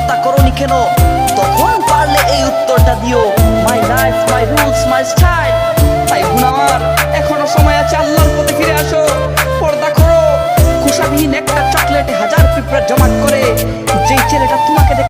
পর্দা করনি কেন? তখন পারলে এই উত্তরটা দিও, my life, my rules, my style. তাই বোন আমার, এখনো সময় আছে, আল্লাহর পথে ফিরে আসো, পর্দা করো। খোসাবিহীন একটা চকলেটে হাজার পিঁপড়া জমাট করে। যেই ছেলেটা তোমাকে